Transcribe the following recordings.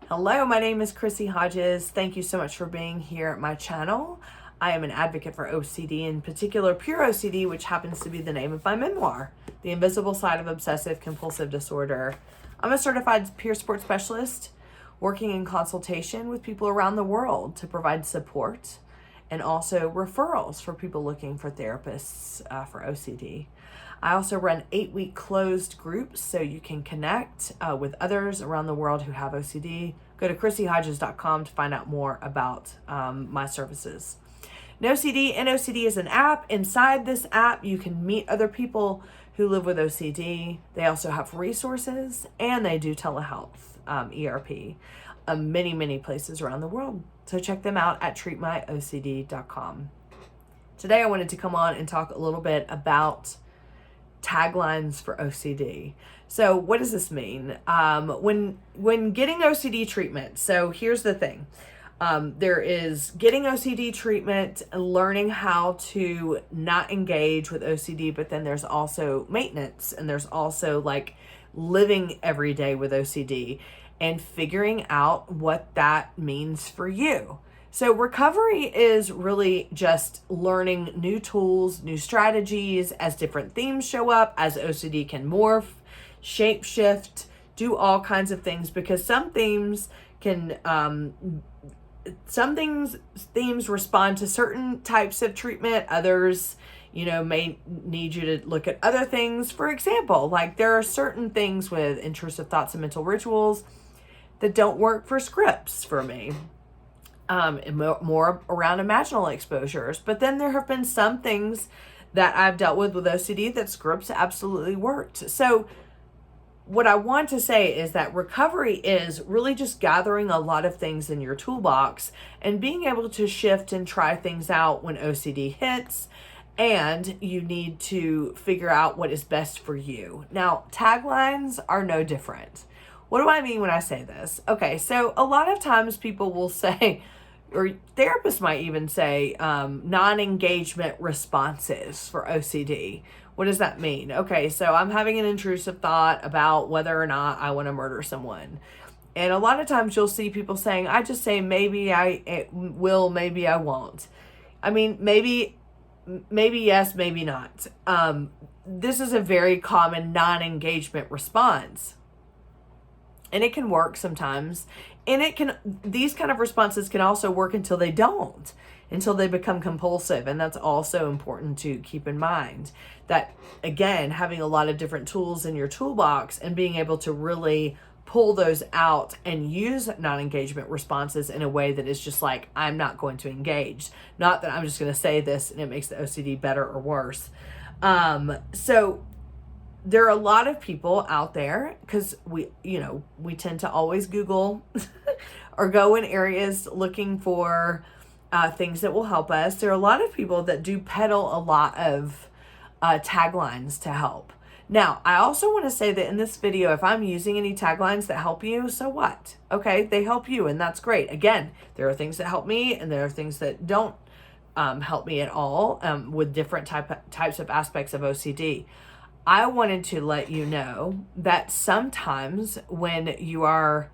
Hello, my name is Chrissy Hodges. Thank you so much for being here at my channel. I am an advocate for OCD, in particular pure OCD, which happens to be the name of my memoir, The Invisible Side of Obsessive Compulsive Disorder. I'm a certified peer support specialist working in consultation with people around the world to provide support and also referrals for people looking for therapists for OCD. I also run 8-week closed groups so you can connect with others around the world who have OCD. Go to chrissyhodges.com to find out more about my services. NoCD is an app. Inside this app, you can meet other people who live with OCD. They also have resources, and they do telehealth, ERP, many places around the world. So check them out at treatmyocd.com. Today, I wanted to come on and talk a little bit about taglines for OCD. So what does this mean? When getting OCD treatment, so here's the thing. There is getting OCD treatment, learning how to not engage with OCD, but then there's also maintenance, and there's also like living every day with OCD and figuring out what that means for you. So recovery is really just learning new tools, new strategies as different themes show up, as OCD can morph, shape shift, do all kinds of things, because some themes respond to certain types of treatment. Others, may need you to look at other things. For example, like there are certain things with intrusive thoughts and mental rituals that don't work for scripts for me. More around imaginal exposures. But then there have been some things that I've dealt with OCD that scripts absolutely worked. So what I want to say is that recovery is really just gathering a lot of things in your toolbox and being able to shift and try things out when OCD hits, and you need to figure out what is best for you. Now, taglines are no different. What do I mean when I say this? Okay, so a lot of times people will say, or therapists might even say, non-engagement responses for OCD. What does that mean? Okay, so I'm having an intrusive thought about whether or not I want to murder someone. And a lot of times you'll see people saying, I just say, maybe I will, maybe I won't. I mean, maybe yes, maybe not. This is a very common non-engagement response. And it can work sometimes. And these kind of responses can also work until they don't, until they become compulsive. And that's also important to keep in mind. That, again, having a lot of different tools in your toolbox and being able to really pull those out and use non-engagement responses in a way that is just like, I'm not going to engage. Not that I'm just going to say this and it makes the OCD better or worse. So there are a lot of people out there, because we tend to always Google or go in areas looking for things that will help us. There are a lot of people that do peddle a lot of taglines to help. Now, I also want to say that in this video, if I'm using any taglines that help you, so what? Okay, they help you, and that's great. Again, there are things that help me, and there are things that don't help me at all with different types of aspects of OCD. I wanted to let you know that sometimes when you are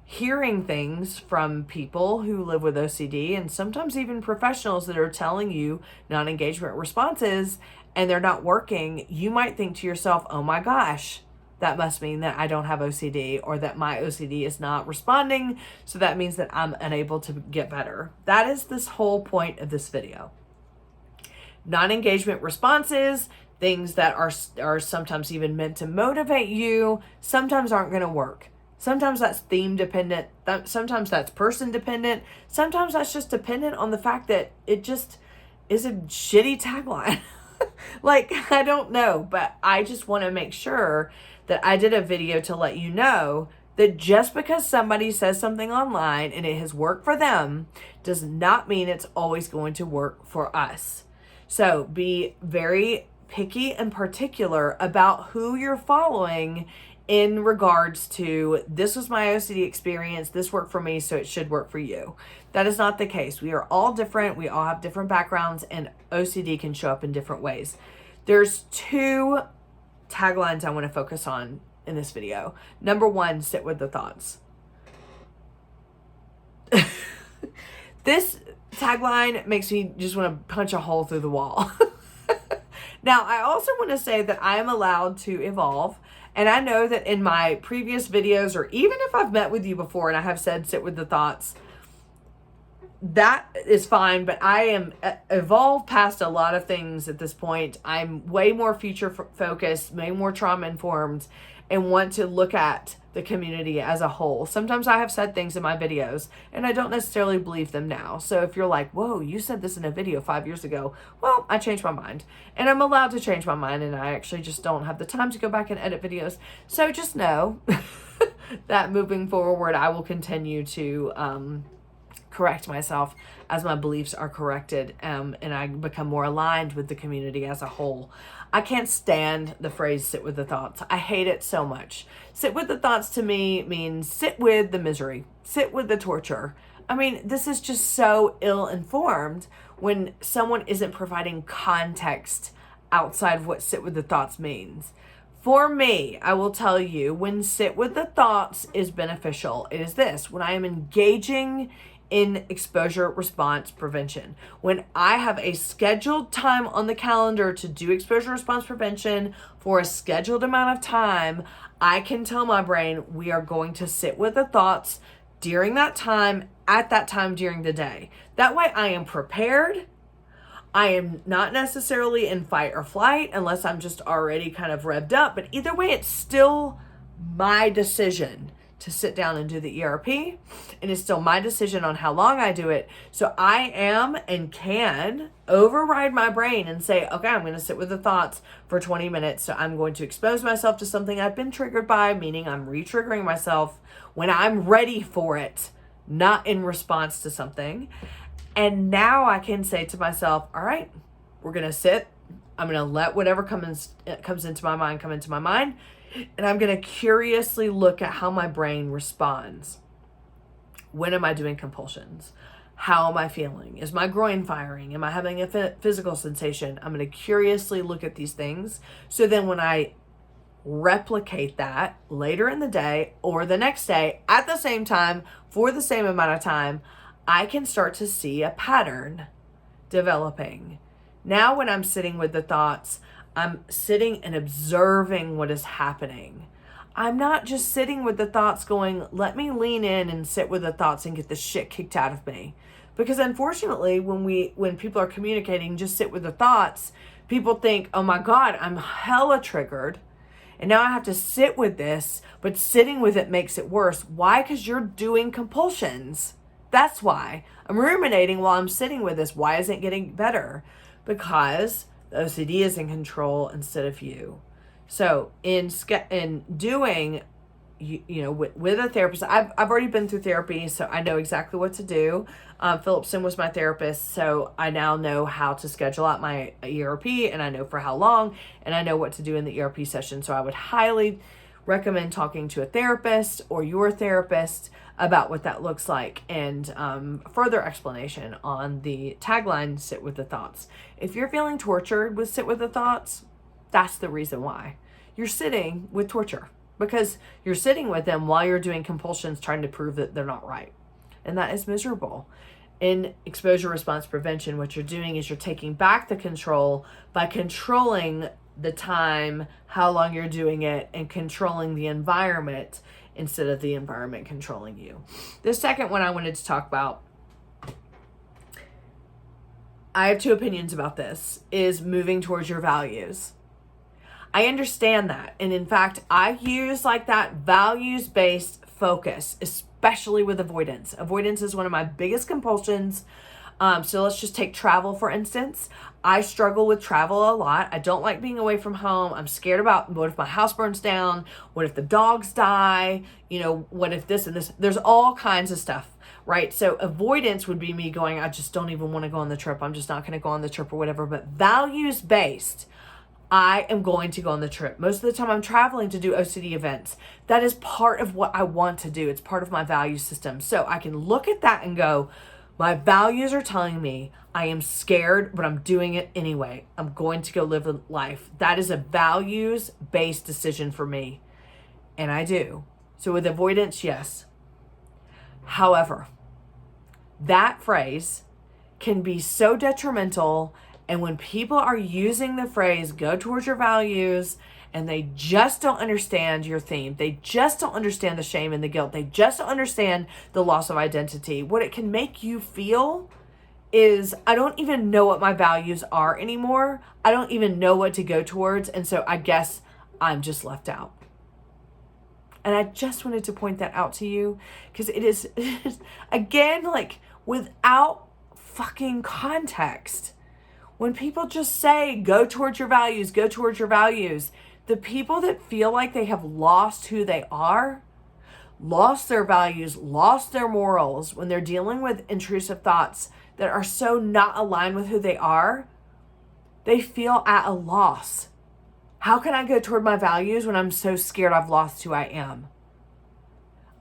hearing things from people who live with OCD, and sometimes even professionals that are telling you non-engagement responses and they're not working, you might think to yourself, oh my gosh, that must mean that I don't have OCD, or that my OCD is not responding, so that means that I'm unable to get better. That is this whole point of this video. Non-engagement responses, things that are sometimes even meant to motivate you, sometimes aren't going to work. Sometimes that's theme dependent. Sometimes that's person dependent. Sometimes that's just dependent on the fact that it just is a shitty tagline. Like, I don't know, but I just want to make sure that I did a video to let you know that just because somebody says something online and it has worked for them does not mean it's always going to work for us. So be very picky and particular about who you're following in regards to, this was my OCD experience, this worked for me, so it should work for you. That is not the case. We are all different. We all have different backgrounds, and OCD can show up in different ways. There's 2 taglines I want to focus on in this video. Number 1, sit with the thoughts. This tagline makes me just want to punch a hole through the wall. Now, I also want to say that I am allowed to evolve. And I know that in my previous videos, or even if I've met with you before and I have said sit with the thoughts, that is fine, but I am evolved past a lot of things at this point. I'm way more future focused, way more trauma informed, and want to look at the community as a whole. Sometimes I have said things in my videos and I don't necessarily believe them now. So if you're like, whoa, you said this in a video 5 years ago, well, I changed my mind, and I'm allowed to change my mind, and I actually just don't have the time to go back and edit videos. So just know that moving forward, I will continue to correct myself as my beliefs are corrected, and I become more aligned with the community as a whole. I can't stand the phrase sit with the thoughts. I hate it so much. Sit with the thoughts to me means sit with the misery, sit with the torture. I mean, this is just so ill-informed when someone isn't providing context outside of what sit with the thoughts means. For me, I will tell you, when sit with the thoughts is beneficial, it is this: when I am engaging in exposure response prevention. When I have a scheduled time on the calendar to do exposure response prevention for a scheduled amount of time, I can tell my brain we are going to sit with the thoughts during that time, at that time during the day. That way I am prepared. I am not necessarily in fight or flight unless I'm just already kind of revved up, but either way, it's still my decision to sit down and do the ERP, and it's still my decision on how long I do it. So I am and can override my brain and say, okay, I'm going to sit with the thoughts for 20 minutes. So I'm going to expose myself to something I've been triggered by, meaning I'm re-triggering myself when I'm ready for it, not in response to something. And now I can say to myself, all right, we're going to sit. I'm going to let whatever comes into my mind come into my mind. And I'm going to curiously look at how my brain responds. When am I doing compulsions? How am I feeling? Is my groin firing? Am I having a physical sensation? I'm going to curiously look at these things. So then when I replicate that later in the day or the next day at the same time for the same amount of time, I can start to see a pattern developing. Now when I'm sitting with the thoughts, I'm sitting and observing what is happening. I'm not just sitting with the thoughts going, let me lean in and sit with the thoughts and get the shit kicked out of me. Because unfortunately, when people are communicating, just sit with the thoughts, people think, oh my God, I'm hella triggered. And now I have to sit with this, but sitting with it makes it worse. Why? Because you're doing compulsions. That's why. I'm ruminating while I'm sitting with this. Why isn't it getting better? Because the OCD is in control instead of you. So in doing, with a therapist, I've already been through therapy, so I know exactly what to do. Phillipson was my therapist, so I now know how to schedule out my ERP, and I know for how long, and I know what to do in the ERP session. So I would highly recommend talking to a therapist or your therapist about what that looks like, and further explanation on the tagline, sit with the thoughts. If you're feeling tortured with sit with the thoughts, that's the reason why. You're sitting with torture because you're sitting with them while you're doing compulsions, trying to prove that they're not right. And that is miserable. In exposure response prevention, what you're doing is you're taking back the control by controlling the time, how long you're doing it, and controlling the environment instead of the environment controlling you. The second one I wanted to talk about, I have two opinions about this, is moving towards your values. I understand that. And in fact, I use like that values-based focus, especially with avoidance. Avoidance is one of my biggest compulsions. So let's just take travel, for instance. I struggle with travel a lot. I don't like being away from home. I'm scared about what if my house burns down? What if the dogs die? What if this and this? There's all kinds of stuff, right? So avoidance would be me going, I just don't even want to go on the trip. I'm just not going to go on the trip or whatever. But values-based, I am going to go on the trip. Most of the time I'm traveling to do OCD events. That is part of what I want to do. It's part of my value system. So I can look at that and go, my values are telling me I am scared, but I'm doing it anyway. I'm going to go live a life. That is a values-based decision for me. And I do. So with avoidance, yes. However, that phrase can be so detrimental. And when people are using the phrase, go towards your values, and they just don't understand your theme, they just don't understand the shame and the guilt, they just don't understand the loss of identity, what it can make you feel is, I don't even know what my values are anymore. I don't even know what to go towards. And so I guess I'm just left out. And I just wanted to point that out to you because it is, again, like without fucking context. When people just say, go towards your values, go towards your values, the people that feel like they have lost who they are, lost their values, lost their morals, when they're dealing with intrusive thoughts that are so not aligned with who they are, they feel at a loss. How can I go toward my values when I'm so scared I've lost who I am?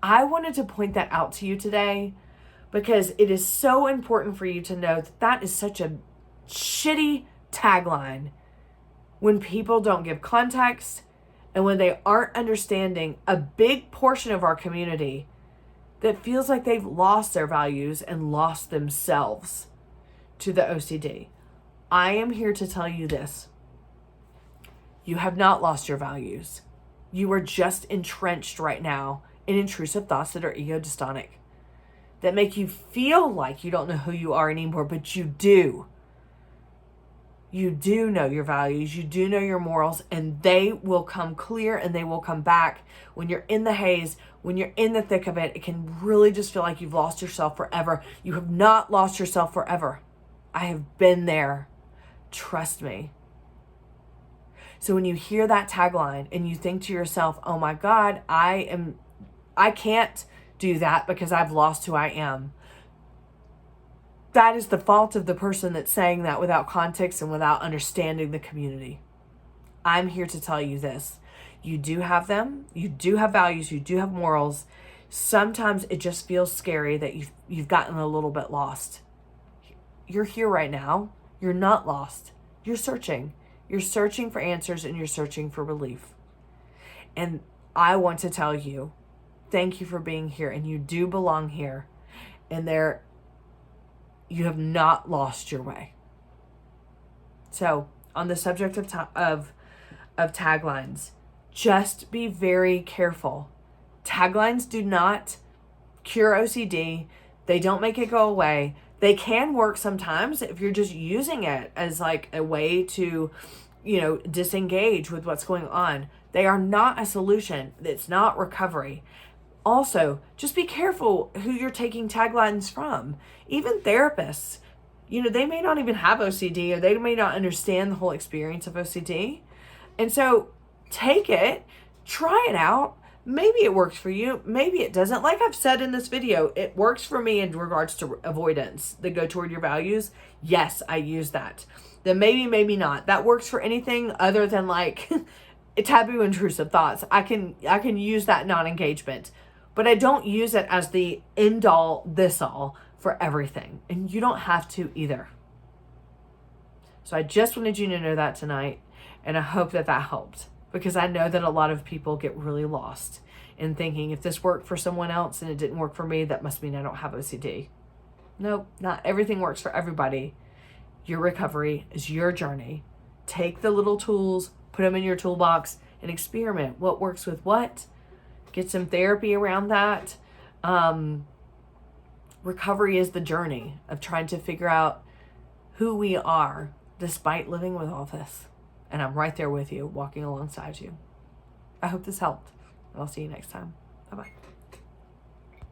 I wanted to point that out to you today because it is so important for you to know that that is such a shitty tagline when people don't give context and when they aren't understanding a big portion of our community that feels like they've lost their values and lost themselves to the OCD. I am here to tell you this. You have not lost your values. You are just entrenched right now in intrusive thoughts that are ego-dystonic, that make you feel like you don't know who you are anymore, but you do. You do know your values, you do know your morals, and they will come clear and they will come back. When you're in the haze, when you're in the thick of it, it can really just feel like you've lost yourself forever. You have not lost yourself forever. I have been there. Trust me. So when you hear that tagline and you think to yourself, oh my God, I can't do that because I've lost who I am. That is the fault of the person that's saying that without context and without understanding the community. I'm here to tell you this. You do have them. You do have values. You do have morals. Sometimes it just feels scary that you've gotten a little bit lost. You're here right now. You're not lost. You're searching. You're searching for answers and you're searching for relief. And I want to tell you, thank you for being here, and you do belong here. And you have not lost your way. So, on the subject of taglines, just be very careful. Taglines do not cure OCD. They don't make it go away. They can work sometimes if you're just using it as like a way to, disengage with what's going on. They are not a solution. It's not recovery. Also, just be careful who you're taking taglines from. Even therapists, they may not even have OCD, or they may not understand the whole experience of OCD. And so take it, try it out. Maybe it works for you. Maybe it doesn't. Like I've said in this video, it works for me in regards to avoidance, the go toward your values. Yes, I use that. Then maybe not. That works for anything other than like taboo intrusive thoughts. I can use that non-engagement. But I don't use it as the end all, this all for everything. And you don't have to either. So I just wanted you to know that tonight. And I hope that helped. Because I know that a lot of people get really lost in thinking if this worked for someone else and it didn't work for me, that must mean I don't have OCD. Nope, not everything works for everybody. Your recovery is your journey. Take the little tools, put them in your toolbox, and experiment what works with what. Get some therapy around that. Recovery is the journey of trying to figure out who we are despite living with all this. And I'm right there with you, walking alongside you. I hope this helped. And I'll see you next time. Bye-bye.